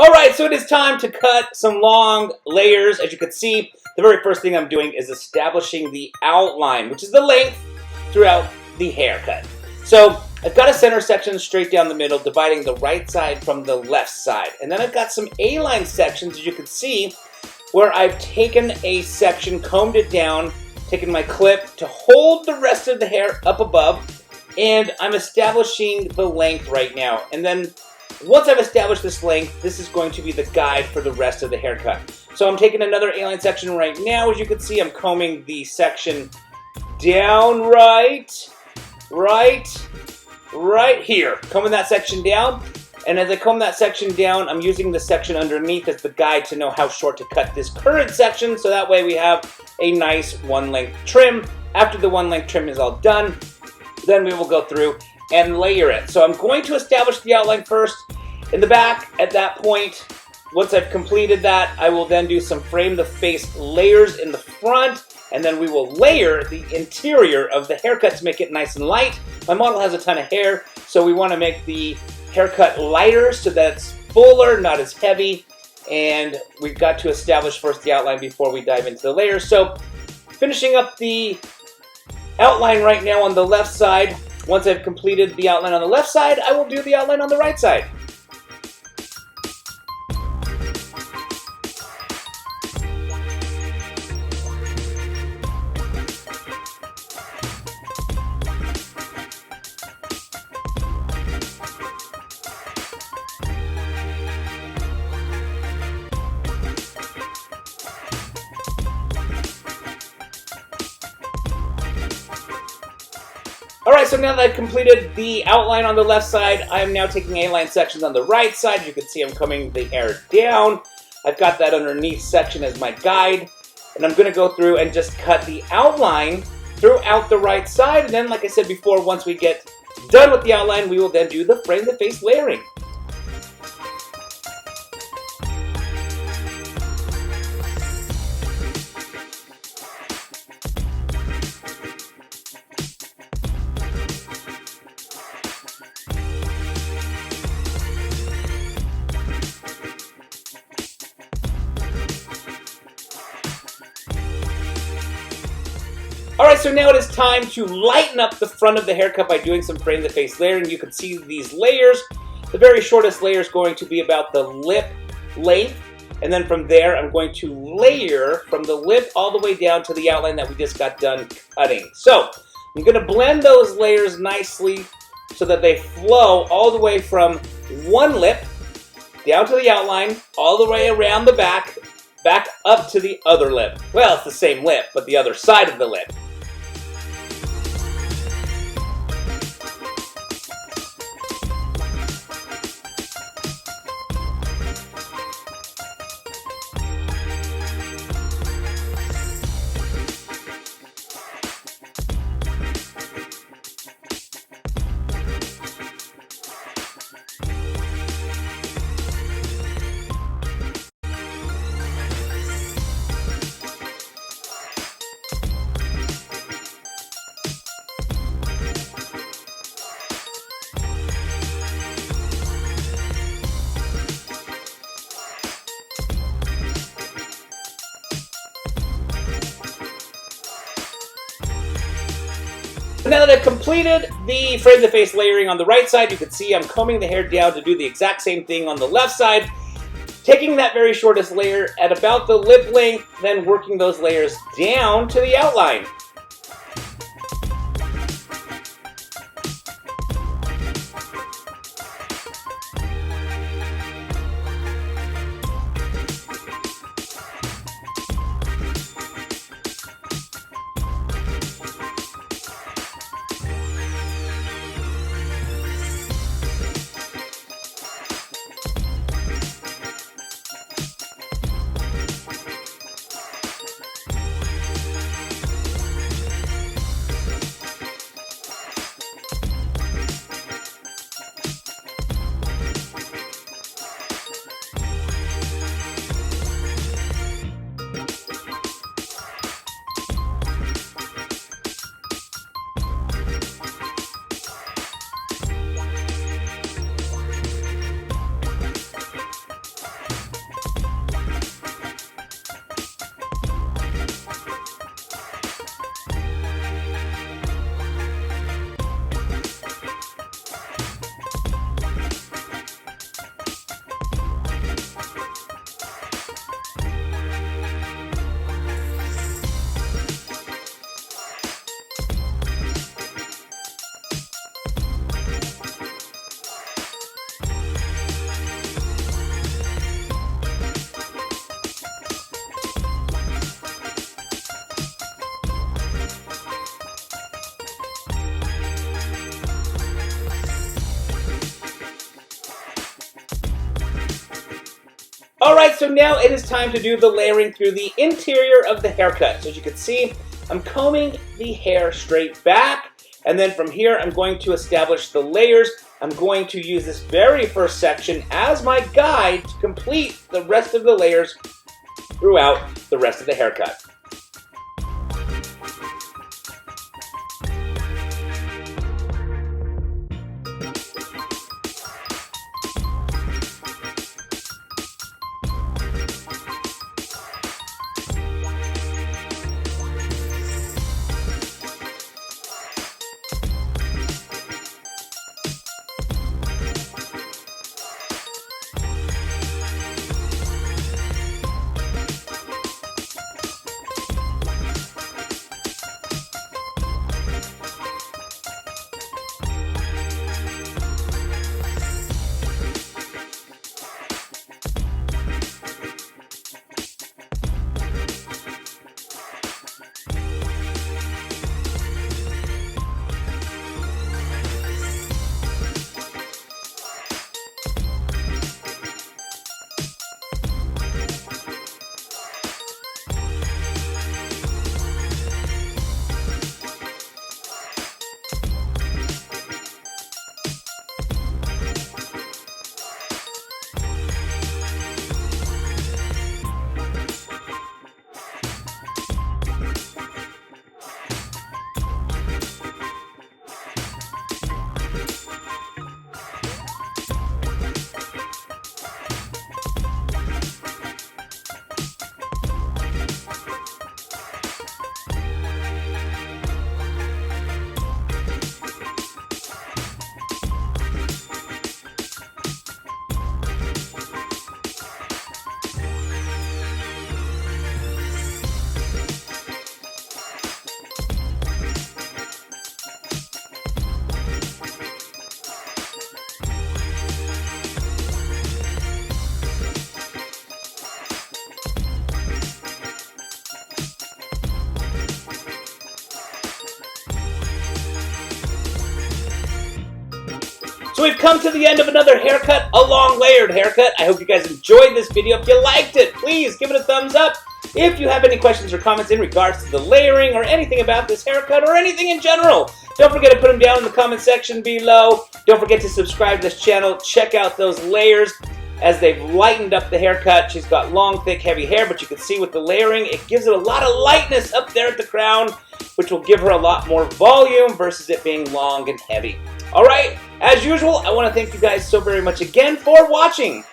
Alright, so it is time to cut some long layers. As you can see, the very first thing I'm doing is establishing the outline, which is the length throughout the haircut. So I've got a center section straight down the middle, dividing the right side from the left side. And then I've got some A-line sections, as you can see, where I've taken a section, combed it down, taken my clip to hold the rest of the hair up above, and I'm establishing the length right now. And then once I've established this length, this is going to be the guide for the rest of the haircut. So I'm taking another A-line section right now. As you can see, I'm combing the section down right here. Combing that section down. And as I comb that section down, I'm using the section underneath as the guide to know how short to cut this current section, so that way we have a nice one-length trim. After the one-length trim is all done, then we will go through and layer it. So I'm going to establish the outline first in the back. At that point, once I've completed that, I will then do some frame the face layers in the front, and then we will layer the interior of the haircut to make it nice and light. My model has a ton of hair, so we want to make the haircut lighter so that it's fuller, not as heavy, and we've got to establish first the outline before we dive into the layers. So finishing up the outline right now on the left side. Once I've completed the outline on the left side, I will do the outline on the right side. Alright, so now that I've completed the outline on the left side, I am now taking A-line sections on the right side. You can see I'm combing the hair down. I've got that underneath section as my guide. And I'm going to go through and just cut the outline throughout the right side. And then, like I said before, once we get done with the outline, we will then do the frame the face layering. Alright, so now it is time to lighten up the front of the haircut by doing some frame the face layering. You can see these layers. The very shortest layer is going to be about the lip length, and then from there I'm going to layer from the lip all the way down to the outline that we just got done cutting. So I'm going to blend those layers nicely so that they flow all the way from one lip down to the outline, all the way around the back up to the other lip. Well, it's the same lip, but the other side of the lip. Now that I've completed the frame the face layering on the right side, you can see I'm combing the hair down to do the exact same thing on the left side, taking that very shortest layer at about the lip length, then working those layers down to the outline. Alright, so now it is time to do the layering through the interior of the haircut. So as you can see, I'm combing the hair straight back, and then from here I'm going to establish the layers. I'm going to use this very first section as my guide to complete the rest of the layers throughout the rest of the haircut. So we've come to the end of another haircut, a long layered haircut. I hope you guys enjoyed this video. If you liked it, please give it a thumbs up. If you have any questions or comments in regards to the layering or anything about this haircut or anything in general, don't forget to put them down in the comment section below. Don't forget to subscribe to this channel. Check out those layers as they've lightened up the haircut. She's got long, thick, heavy hair, but you can see with the layering, it gives it a lot of lightness up there at the crown, which will give her a lot more volume versus it being long and heavy. All right, as usual, I want to thank you guys so very much again for watching.